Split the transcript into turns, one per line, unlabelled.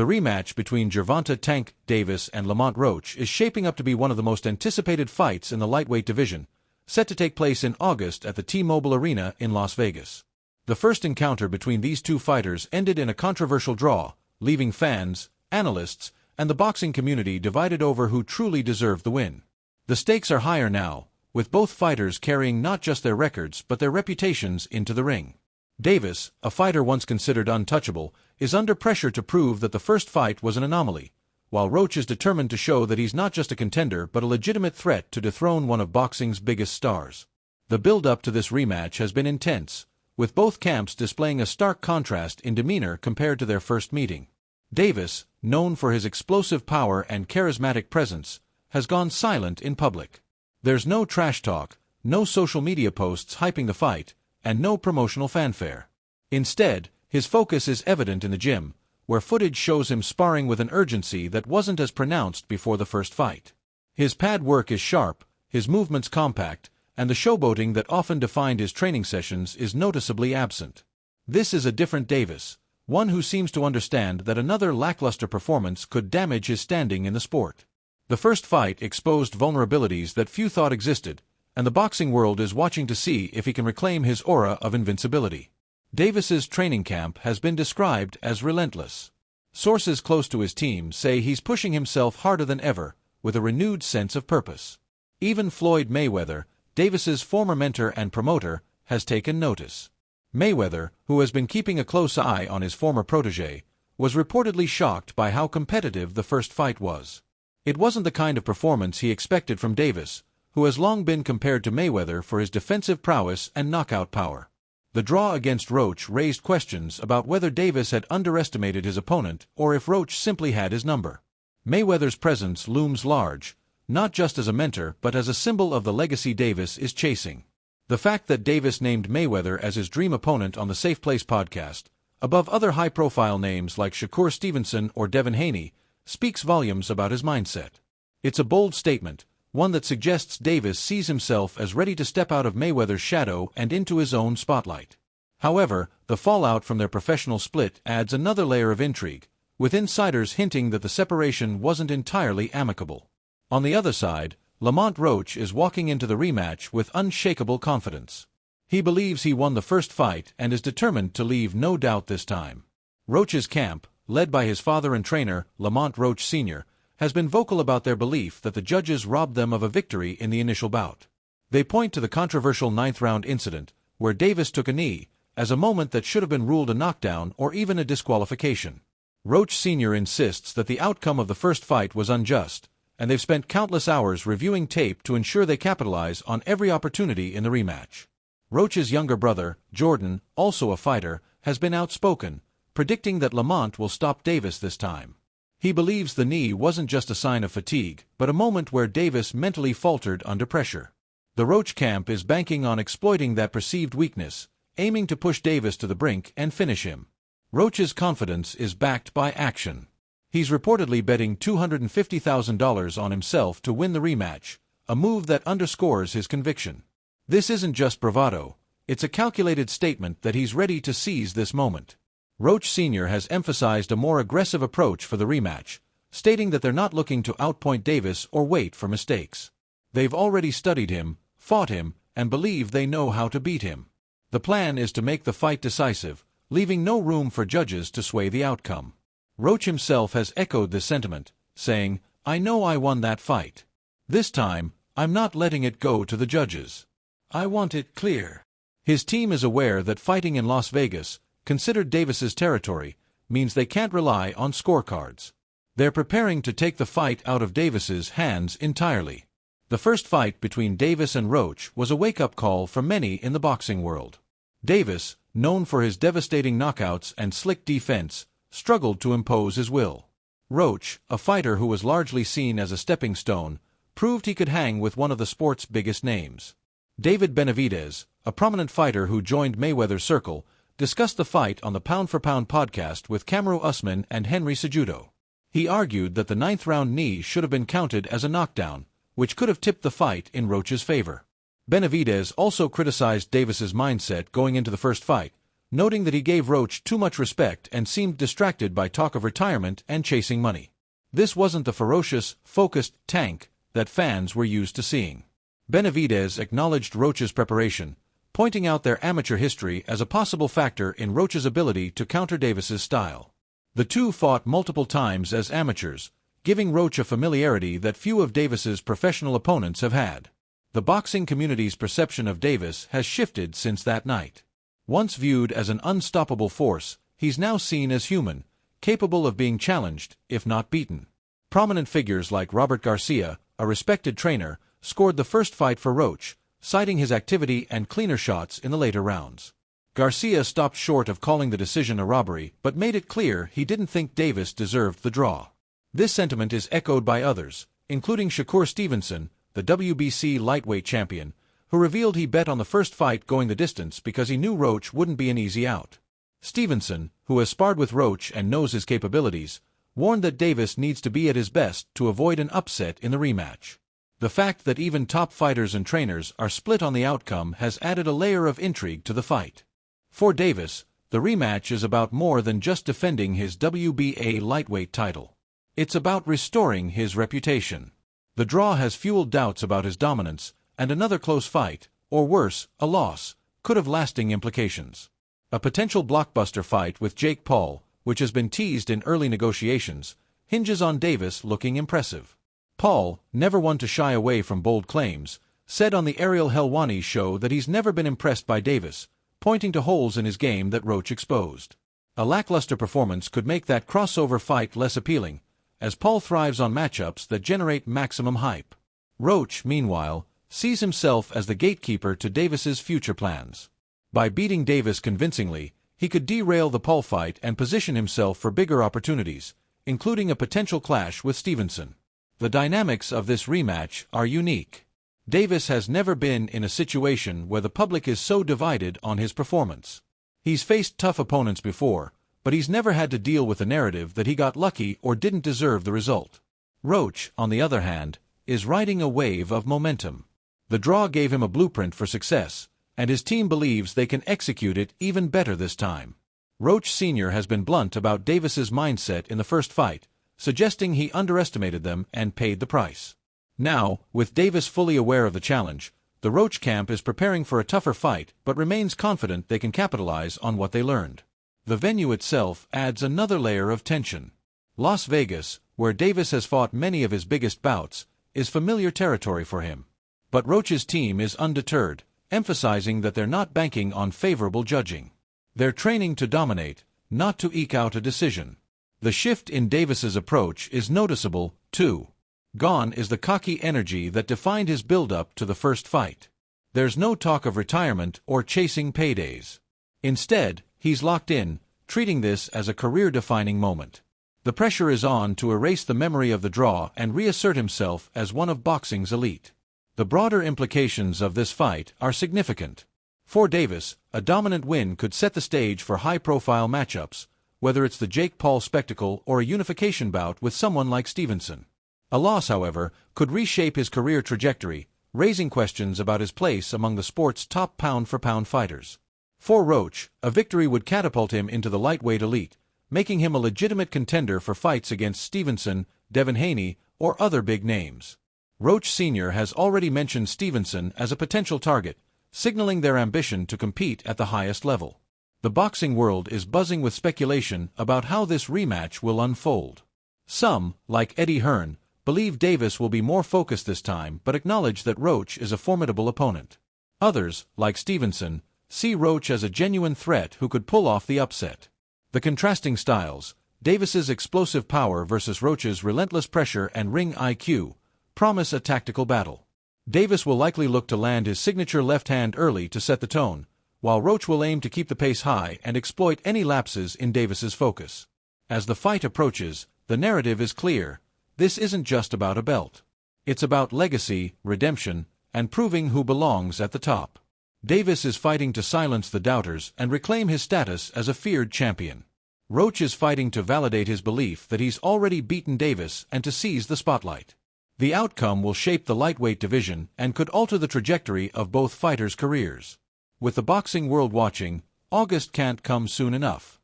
The rematch between Gervonta "Tank" Davis and Lamont Roach is shaping up to be one of the most anticipated fights in the lightweight division, set to take place in August at the T-Mobile Arena in Las Vegas. The first encounter between these two fighters ended in a controversial draw, leaving fans, analysts, and the boxing community divided over who truly deserved the win. The stakes are higher now, with both fighters carrying not just their records but their reputations into the ring. Davis, a fighter once considered untouchable, is under pressure to prove that the first fight was an anomaly, while Roach is determined to show that he's not just a contender but a legitimate threat to dethrone one of boxing's biggest stars. The build-up to this rematch has been intense, with both camps displaying a stark contrast in demeanor compared to their first meeting. Davis, known for his explosive power and charismatic presence, has gone silent in public. There's no trash talk, no social media posts hyping the fight, and no promotional fanfare. Instead, his focus is evident in the gym, where footage shows him sparring with an urgency that wasn't as pronounced before the first fight. His pad work is sharp, his movements compact, and the showboating that often defined his training sessions is noticeably absent. This is a different Davis, one who seems to understand that another lackluster performance could damage his standing in the sport. The first fight exposed vulnerabilities that few thought existed, and the boxing world is watching to see if he can reclaim his aura of invincibility. Davis's training camp has been described as relentless. Sources close to his team say he's pushing himself harder than ever, with a renewed sense of purpose. Even Floyd Mayweather, Davis's former mentor and promoter, has taken notice. Mayweather, who has been keeping a close eye on his former protege, was reportedly shocked by how competitive the first fight was. It wasn't the kind of performance he expected from Davis, who has long been compared to Mayweather for his defensive prowess and knockout power. The draw against Roach raised questions about whether Davis had underestimated his opponent or if Roach simply had his number. Mayweather's presence looms large, not just as a mentor but as a symbol of the legacy Davis is chasing. The fact that Davis named Mayweather as his dream opponent on the Safe Place podcast, above other high-profile names like Shakur Stevenson or Devin Haney, speaks volumes about his mindset. It's a bold statement, one that suggests Davis sees himself as ready to step out of Mayweather's shadow and into his own spotlight. However, the fallout from their professional split adds another layer of intrigue, with insiders hinting that the separation wasn't entirely amicable. On the other side, Lamont Roach is walking into the rematch with unshakable confidence. He believes he won the first fight and is determined to leave no doubt this time. Roach's camp, led by his father and trainer, Lamont Roach Sr., has been vocal about their belief that the judges robbed them of a victory in the initial bout. They point to the controversial ninth-round incident, where Davis took a knee, as a moment that should have been ruled a knockdown or even a disqualification. Roach Sr. insists that the outcome of the first fight was unjust, and they've spent countless hours reviewing tape to ensure they capitalize on every opportunity in the rematch. Roach's younger brother, Jordan, also a fighter, has been outspoken, predicting that Lamont will stop Davis this time. He believes the knee wasn't just a sign of fatigue, but a moment where Davis mentally faltered under pressure. The Roach camp is banking on exploiting that perceived weakness, aiming to push Davis to the brink and finish him. Roach's confidence is backed by action. He's reportedly betting $250,000 on himself to win the rematch, a move that underscores his conviction. This isn't just bravado, it's a calculated statement that he's ready to seize this moment. Roach Sr. has emphasized a more aggressive approach for the rematch, stating that they're not looking to outpoint Davis or wait for mistakes. They've already studied him, fought him, and believe they know how to beat him. The plan is to make the fight decisive, leaving no room for judges to sway the outcome. Roach himself has echoed this sentiment, saying, "I know I won that fight. This time, I'm not letting it go to the judges. I want it clear." His team is aware that fighting in Las Vegas, considered Davis's territory, means they can't rely on scorecards. They're preparing to take the fight out of Davis's hands entirely. The first fight between Davis and Roach was a wake-up call for many in the boxing world. Davis, known for his devastating knockouts and slick defense, struggled to impose his will. Roach, a fighter who was largely seen as a stepping stone, proved he could hang with one of the sport's biggest names. David Benavidez, a prominent fighter who joined Mayweather's circle, discussed the fight on the Pound for Pound podcast with Kamaru Usman and Henry Cejudo. He argued that the ninth-round knee should have been counted as a knockdown, which could have tipped the fight in Roach's favor. Benavidez also criticized Davis's mindset going into the first fight, noting that he gave Roach too much respect and seemed distracted by talk of retirement and chasing money. This wasn't the ferocious, focused Tank that fans were used to seeing. Benavidez acknowledged Roach's preparation, pointing out their amateur history as a possible factor in Roach's ability to counter Davis's style. The two fought multiple times as amateurs, giving Roach a familiarity that few of Davis's professional opponents have had. The boxing community's perception of Davis has shifted since that night. Once viewed as an unstoppable force, he's now seen as human, capable of being challenged, if not beaten. Prominent figures like Robert Garcia, a respected trainer, scored the first fight for Roach, citing his activity and cleaner shots in the later rounds. Garcia stopped short of calling the decision a robbery, but made it clear he didn't think Davis deserved the draw. This sentiment is echoed by others, including Shakur Stevenson, the WBC lightweight champion, who revealed he bet on the first fight going the distance because he knew Roach wouldn't be an easy out. Stevenson, who has sparred with Roach and knows his capabilities, warned that Davis needs to be at his best to avoid an upset in the rematch. The fact that even top fighters and trainers are split on the outcome has added a layer of intrigue to the fight. For Davis, the rematch is about more than just defending his WBA lightweight title. It's about restoring his reputation. The draw has fueled doubts about his dominance, and another close fight, or worse, a loss, could have lasting implications. A potential blockbuster fight with Jake Paul, which has been teased in early negotiations, hinges on Davis looking impressive. Paul, never one to shy away from bold claims, said on the Ariel Helwani show that he's never been impressed by Davis, pointing to holes in his game that Roach exposed. A lackluster performance could make that crossover fight less appealing, as Paul thrives on matchups that generate maximum hype. Roach, meanwhile, sees himself as the gatekeeper to Davis's future plans. By beating Davis convincingly, he could derail the Paul fight and position himself for bigger opportunities, including a potential clash with Stevenson. The dynamics of this rematch are unique. Davis has never been in a situation where the public is so divided on his performance. He's faced tough opponents before, but he's never had to deal with the narrative that he got lucky or didn't deserve the result. Roach, on the other hand, is riding a wave of momentum. The draw gave him a blueprint for success, and his team believes they can execute it even better this time. Roach Sr. has been blunt about Davis's mindset in the first fight, suggesting he underestimated them and paid the price. Now, with Davis fully aware of the challenge, the Roach camp is preparing for a tougher fight but remains confident they can capitalize on what they learned. The venue itself adds another layer of tension. Las Vegas, where Davis has fought many of his biggest bouts, is familiar territory for him. But Roach's team is undeterred, emphasizing that they're not banking on favorable judging. They're training to dominate, not to eke out a decision. The shift in Davis's approach is noticeable, too. Gone is the cocky energy that defined his build-up to the first fight. There's no talk of retirement or chasing paydays. Instead, he's locked in, treating this as a career-defining moment. The pressure is on to erase the memory of the draw and reassert himself as one of boxing's elite. The broader implications of this fight are significant. For Davis, a dominant win could set the stage for high-profile matchups, whether it's the Jake Paul spectacle or a unification bout with someone like Stevenson. A loss, however, could reshape his career trajectory, raising questions about his place among the sport's top pound-for-pound fighters. For Roach, a victory would catapult him into the lightweight elite, making him a legitimate contender for fights against Stevenson, Devin Haney, or other big names. Roach Sr. has already mentioned Stevenson as a potential target, signaling their ambition to compete at the highest level. The boxing world is buzzing with speculation about how this rematch will unfold. Some, like Eddie Hearn, believe Davis will be more focused this time but acknowledge that Roach is a formidable opponent. Others, like Stevenson, see Roach as a genuine threat who could pull off the upset. The contrasting styles, Davis's explosive power versus Roach's relentless pressure and ring IQ, promise a tactical battle. Davis will likely look to land his signature left hand early to set the tone, while Roach will aim to keep the pace high and exploit any lapses in Davis's focus. As the fight approaches, the narrative is clear. This isn't just about a belt. It's about legacy, redemption, and proving who belongs at the top. Davis is fighting to silence the doubters and reclaim his status as a feared champion. Roach is fighting to validate his belief that he's already beaten Davis and to seize the spotlight. The outcome will shape the lightweight division and could alter the trajectory of both fighters' careers. With the boxing world watching, August can't come soon enough.